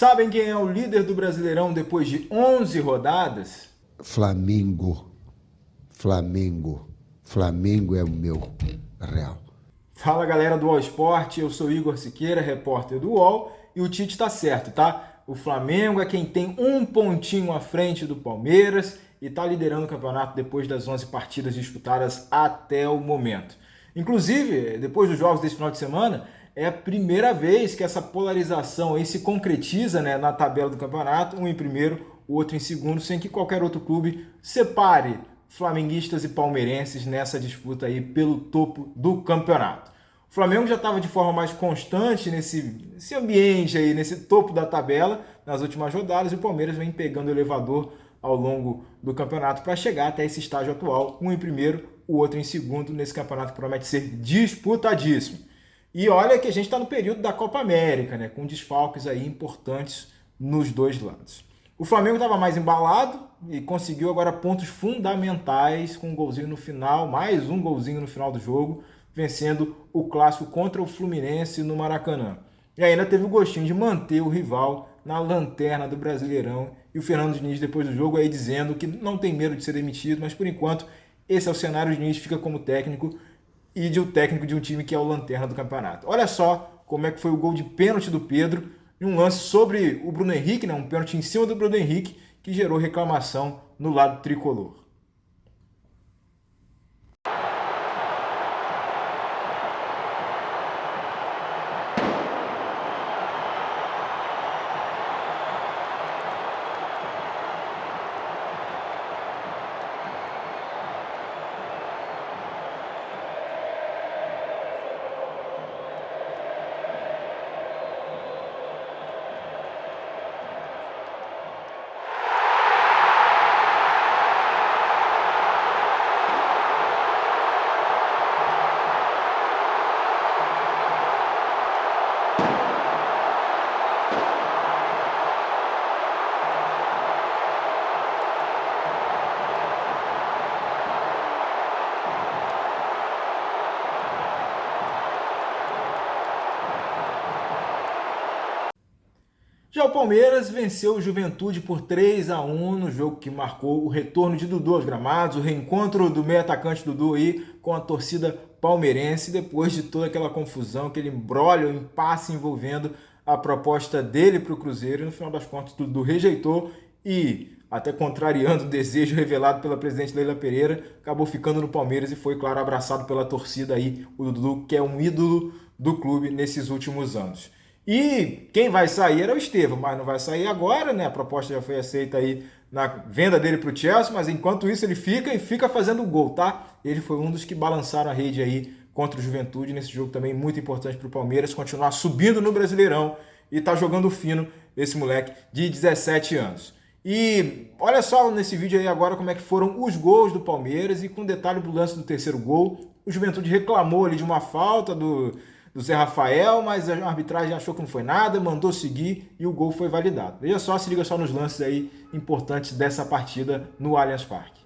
Sabem quem é o líder do Brasileirão depois de 11 rodadas? Flamengo. Flamengo é o meu real. Fala galera do UOL Esporte, eu sou Igor Siqueira, repórter do UOL, e o Tite tá certo, tá? O Flamengo é quem tem um pontinho à frente do Palmeiras e tá liderando o campeonato depois das 11 partidas disputadas até o momento. Inclusive, depois dos jogos desse final de semana, é a primeira vez que essa polarização aí se concretiza, né, na tabela do campeonato, um em primeiro, o outro em segundo, sem que qualquer outro clube separe flamenguistas e palmeirenses nessa disputa aí pelo topo do campeonato. O Flamengo já estava de forma mais constante nesse ambiente aí, nesse topo da tabela nas últimas rodadas, e o Palmeiras vem pegando o elevador ao longo do campeonato para chegar até esse estágio atual, um em primeiro, o outro em segundo, nesse campeonato que promete ser disputadíssimo. E olha que a gente está no período da Copa América, né, com desfalques aí importantes nos dois lados. O Flamengo estava mais embalado e conseguiu agora pontos fundamentais com um golzinho no final, mais um golzinho no final do jogo, vencendo o clássico contra o Fluminense no Maracanã. E ainda teve o gostinho de manter o rival na lanterna do Brasileirão. E o Fernando Diniz, depois do jogo, aí dizendo que não tem medo de ser demitido, mas por enquanto esse é o cenário. O Diniz fica como técnico e de o técnico de um time que é o lanterna do campeonato. Olha só como é que foi o gol de pênalti do Pedro, em um lance sobre o Bruno Henrique, né, um pênalti em cima do Bruno Henrique, que gerou reclamação no lado tricolor. Já o Palmeiras venceu o Juventude por 3-1 no jogo que marcou o retorno de Dudu aos gramados, o reencontro do meio atacante Dudu aí com a torcida palmeirense, depois de toda aquela confusão, aquele imbróglio, o impasse envolvendo a proposta dele para o Cruzeiro. E no final das contas, Dudu rejeitou e, até contrariando o desejo revelado pela presidente Leila Pereira, acabou ficando no Palmeiras e foi, claro, abraçado pela torcida aí, o Dudu, que é um ídolo do clube nesses últimos anos. E quem vai sair era o Estevão, mas não vai sair agora, né? A proposta já foi aceita aí na venda dele para o Chelsea, mas enquanto isso ele fica fazendo gol, tá? Ele foi um dos que balançaram a rede aí contra o Juventude, nesse jogo também muito importante para o Palmeiras, continuar subindo no Brasileirão e tá jogando fino esse moleque de 17 anos. E olha só nesse vídeo aí agora como é que foram os gols do Palmeiras, e com detalhe do lance do terceiro gol. O Juventude reclamou ali de uma falta do Zé Rafael, mas a arbitragem achou que não foi nada, mandou seguir e o gol foi validado. Veja só, se liga só nos lances aí importantes dessa partida no Allianz Parque.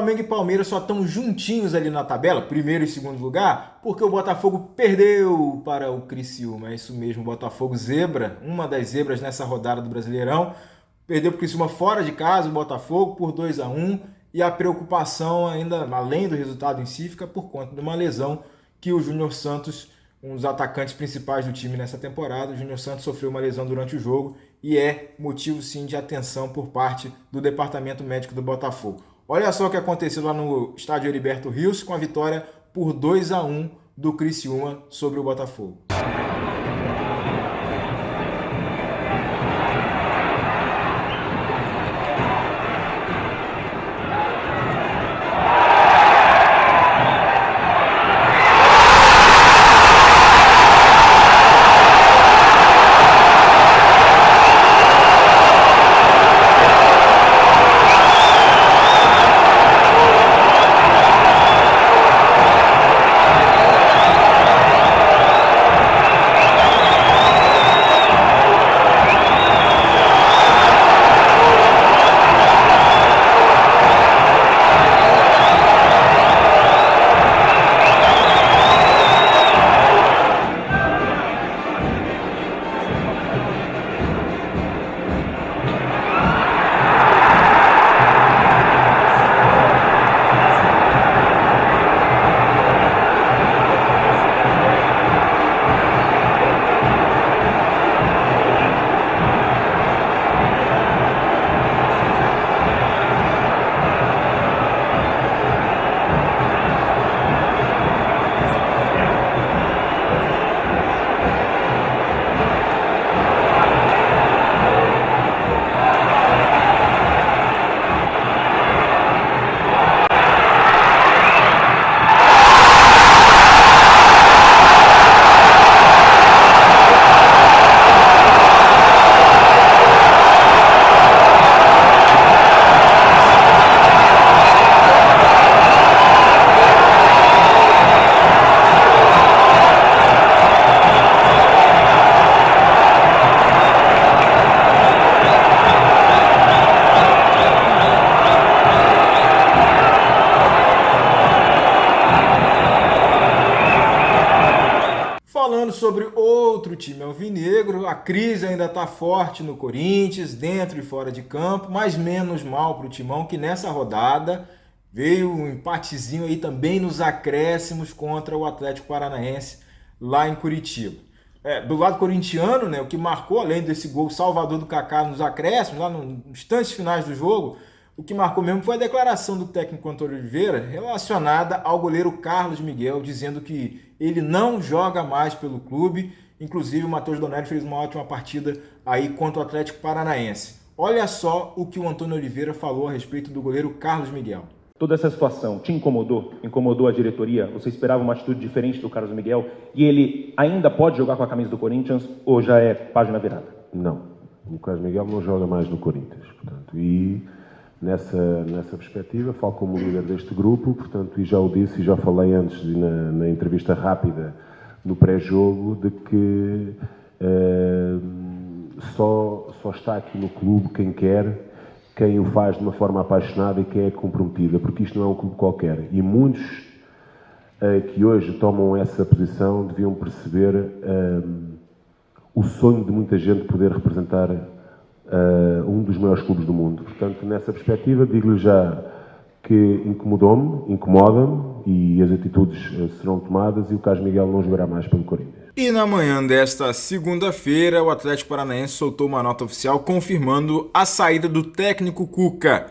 Flamengo e Palmeiras só estão juntinhos ali na tabela, primeiro e segundo lugar, porque o Botafogo perdeu para o Criciúma. É isso mesmo, o Botafogo zebra, uma das zebras nessa rodada do Brasileirão. Perdeu para o Criciúma fora de casa, o Botafogo, por 2-1. E a preocupação, ainda além do resultado em si, fica por conta de uma lesão que o Júnior Santos, um dos atacantes principais do time nessa temporada, o Júnior Santos sofreu uma lesão durante o jogo e é motivo sim de atenção por parte do departamento médico do Botafogo. Olha só o que aconteceu lá no estádio Heriberto Rios com a vitória por 2-1 do Criciúma sobre o Botafogo. Falando sobre outro time alvinegro, a crise ainda está forte no Corinthians, dentro e fora de campo, mas menos mal para o Timão, que nessa rodada veio um empatezinho aí também nos acréscimos contra o Atlético Paranaense lá em Curitiba. Do lado corintiano, né, o que marcou, além desse gol salvador do Kaká nos acréscimos, lá nos instantes finais do jogo, o que marcou mesmo foi a declaração do técnico Antônio Oliveira relacionada ao goleiro Carlos Miguel, dizendo que ele não joga mais pelo clube. Inclusive o Matheus Donelli fez uma ótima partida aí contra o Atlético Paranaense. Olha só o que o Antônio Oliveira falou a respeito do goleiro Carlos Miguel. Toda essa situação te incomodou? Incomodou a diretoria? Você esperava uma atitude diferente do Carlos Miguel? E ele ainda pode jogar com a camisa do Corinthians ou já é página virada? Não, o Carlos Miguel não joga mais no Corinthians, portanto, e nessa perspectiva falo como líder deste grupo, portanto, e já o disse e já falei antes na entrevista rápida no pré-jogo de que só está aqui no clube quem quer, quem o faz de uma forma apaixonada e quem é comprometida, porque isto não é um clube qualquer. E muitos que hoje tomam essa posição deviam perceber o sonho de muita gente poder representar um dos maiores clubes do mundo. Portanto, nessa perspectiva, digo-lhe já que incomoda-me e as atitudes serão tomadas e o Carlos Miguel não jogará mais pelo Corinthians. E na manhã desta segunda-feira, o Atlético Paranaense soltou uma nota oficial confirmando a saída do técnico Cuca.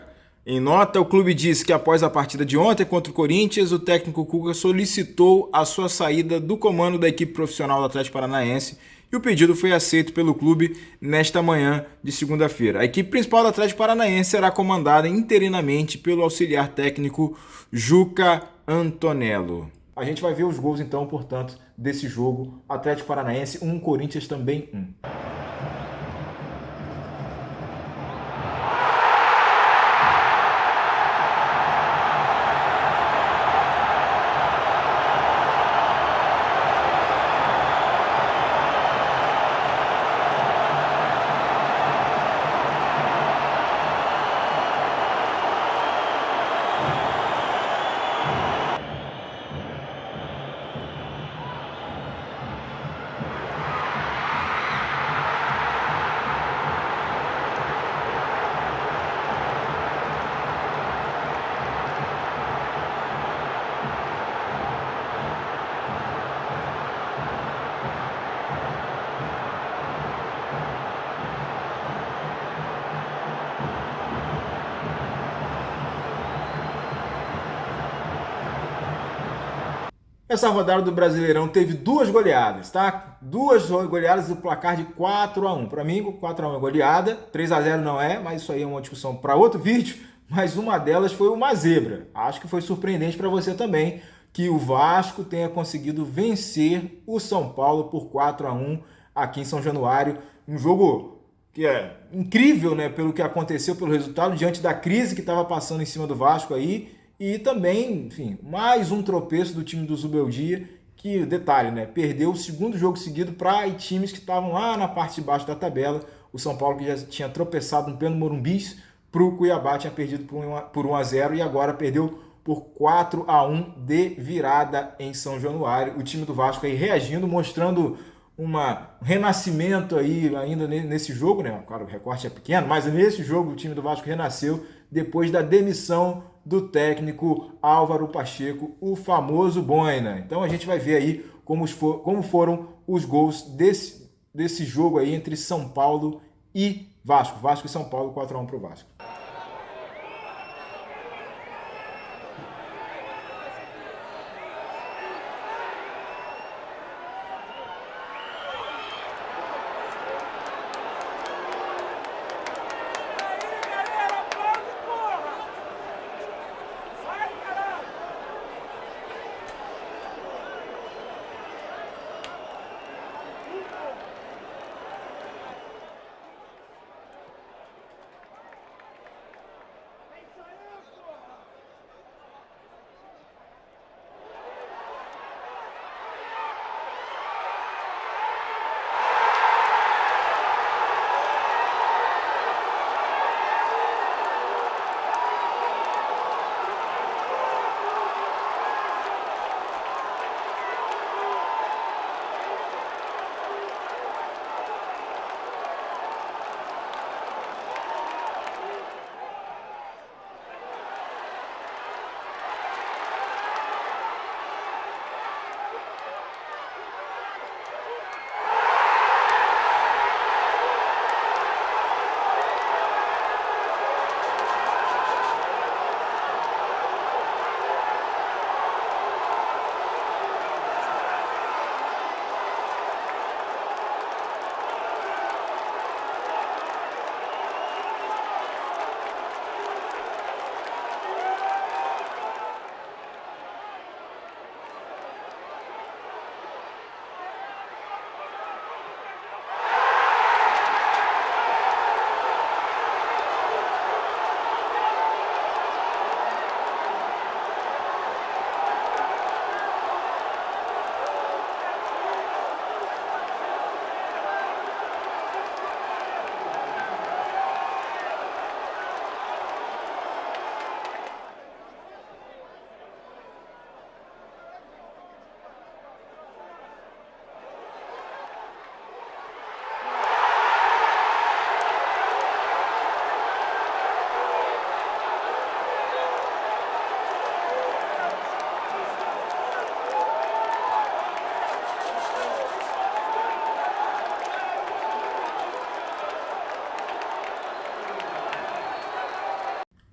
Em nota, o clube disse que após a partida de ontem contra o Corinthians, o técnico Cuca solicitou a sua saída do comando da equipe profissional do Atlético Paranaense e o pedido foi aceito pelo clube nesta manhã de segunda-feira. A equipe principal do Atlético Paranaense será comandada interinamente pelo auxiliar técnico Juca Antonello. A gente vai ver os gols então, portanto, desse jogo. Atlético Paranaense 1, Corinthians também 1. Essa rodada do Brasileirão teve 2 goleadas, tá? 2 goleadas do placar de 4-1. Para mim, 4-1 é goleada, 3-0 não é, mas isso aí é uma discussão para outro vídeo. Mas uma delas foi uma zebra. Acho que foi surpreendente para você também que o Vasco tenha conseguido vencer o São Paulo por 4-1 aqui em São Januário. Um jogo que é incrível, né? Pelo que aconteceu, pelo resultado, diante da crise que estava passando em cima do Vasco aí. E também, enfim, mais um tropeço do time do Zubeldia, que, detalhe, né, perdeu o segundo jogo seguido para times que estavam lá na parte de baixo da tabela. O São Paulo, que já tinha tropeçado no Pleno Morumbis, para o Cuiabá, tinha perdido por 1-0 e agora perdeu por 4-1 de virada em São Januário. O time do Vasco aí reagindo, mostrando um renascimento aí ainda nesse jogo, né? Claro, o recorte é pequeno, mas nesse jogo o time do Vasco renasceu depois da demissão do técnico Álvaro Pacheco, o famoso Boina. Então a gente vai ver aí como foram os gols desse jogo aí entre São Paulo e Vasco. Vasco e São Paulo, 4-1 para o Vasco.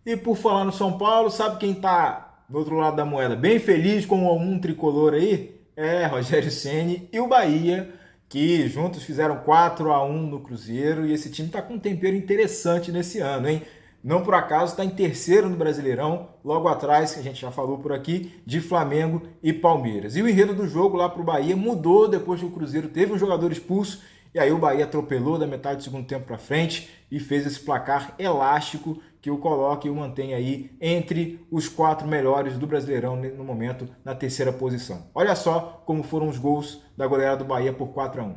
E por falar no São Paulo, sabe quem tá do outro lado da moeda bem feliz com um tricolor aí? É Rogério Ceni e o Bahia, que juntos fizeram 4-1 no Cruzeiro, e esse time tá com um tempero interessante nesse ano, hein? Não por acaso está em terceiro no Brasileirão, logo atrás, que a gente já falou por aqui, de Flamengo e Palmeiras. E o enredo do jogo lá para o Bahia mudou depois que o Cruzeiro teve um jogador expulso, e aí o Bahia atropelou da metade do segundo tempo para frente e fez esse placar elástico que o coloca e o mantém aí entre os 4 melhores do Brasileirão no momento, na terceira posição. Olha só como foram os gols da goleada do Bahia por 4-1.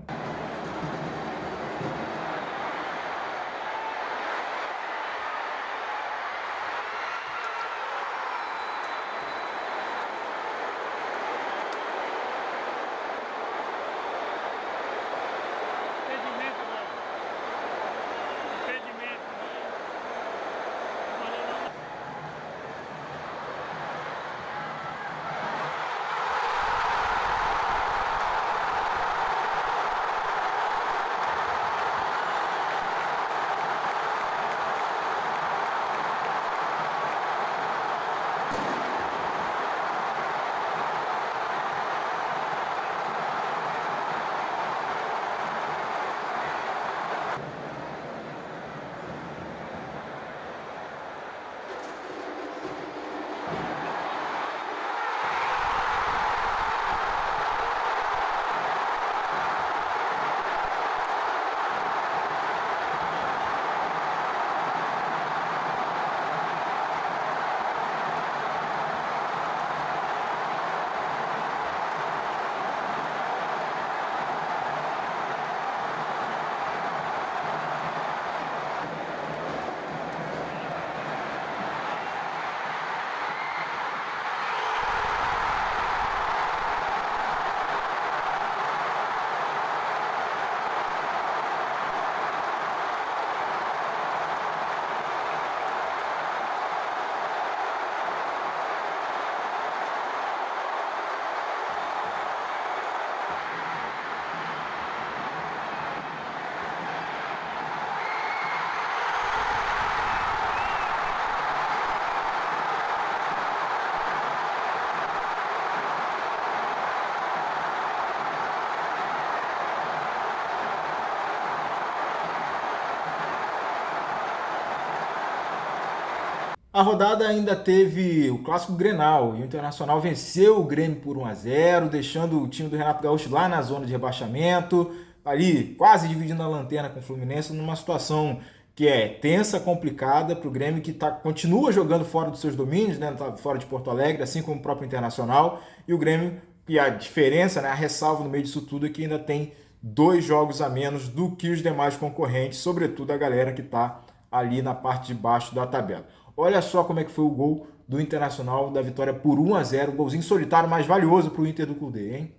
A rodada ainda teve o clássico Grenal e o Internacional venceu o Grêmio por 1-0, deixando o time do Renato Gaúcho lá na zona de rebaixamento, ali quase dividindo a lanterna com o Fluminense, numa situação que é tensa, complicada para o Grêmio, que continua jogando fora dos seus domínios, né? Tá fora de Porto Alegre, assim como o próprio Internacional, e o Grêmio, e a diferença, né, a ressalva no meio disso tudo é que ainda tem 2 jogos a menos do que os demais concorrentes, sobretudo a galera que está ali na parte de baixo da tabela. Olha só como é que foi o gol do Internacional, da vitória por 1-0, golzinho solitário mais valioso para o Inter do Cudê, hein?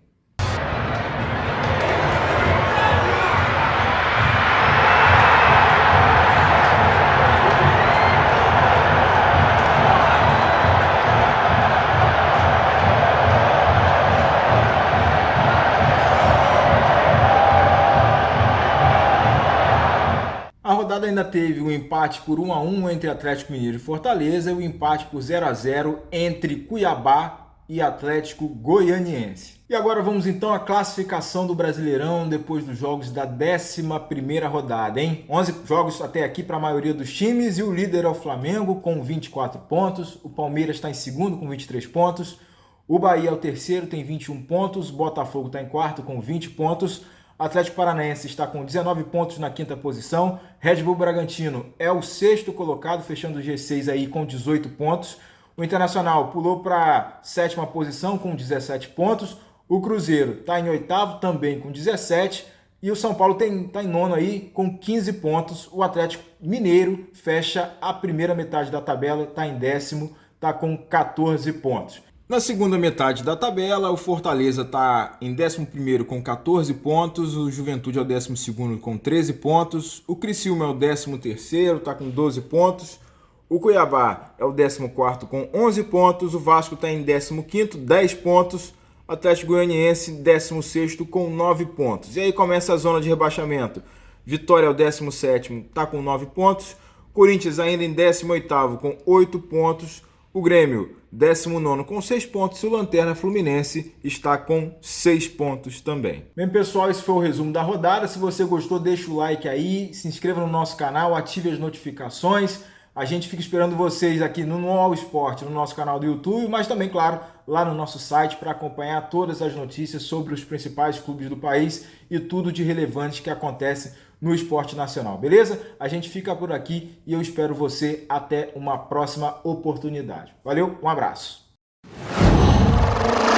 A rodada ainda teve um empate por 1-1 entre Atlético Mineiro e Fortaleza e um empate por 0-0 entre Cuiabá e Atlético Goianiense. E agora vamos então à classificação do Brasileirão depois dos jogos da 11ª rodada, hein? 11 jogos até aqui para a maioria dos times e o líder é o Flamengo com 24 pontos, o Palmeiras está em segundo com 23 pontos, o Bahia é o terceiro, tem 21 pontos, o Botafogo está em quarto com 20 pontos, Atlético Paranaense está com 19 pontos na 5ª posição. Red Bull Bragantino é o 6º colocado, fechando o G6 aí com 18 pontos. O Internacional pulou para a 7ª posição com 17 pontos. O Cruzeiro está em 8º também com 17. E o São Paulo está em 9º aí com 15 pontos. O Atlético Mineiro fecha a primeira metade da tabela, está em 10º, está com 14 pontos. Na segunda metade da tabela, o Fortaleza está em 11º com 14 pontos, o Juventude é o 12º com 13 pontos, o Criciúma é o 13º, está com 12 pontos, o Cuiabá é o 14º com 11 pontos, o Vasco está em 15º, 10 pontos, o Atlético Goianiense 16º com 9 pontos. E aí começa a zona de rebaixamento. Vitória é o 17º, está com 9 pontos, Corinthians ainda em 18º com 8 pontos, o Grêmio, 19º com 6 pontos e o Lanterna Fluminense está com 6 pontos também. Bem, pessoal, esse foi o resumo da rodada. Se você gostou, deixa o like aí, se inscreva no nosso canal, ative as notificações. A gente fica esperando vocês aqui no All Sport, no nosso canal do YouTube, mas também, claro, lá no nosso site para acompanhar todas as notícias sobre os principais clubes do país e tudo de relevante que acontece no esporte nacional, beleza? A gente fica por aqui e eu espero você até uma próxima oportunidade. Valeu, um abraço!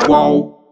Qual?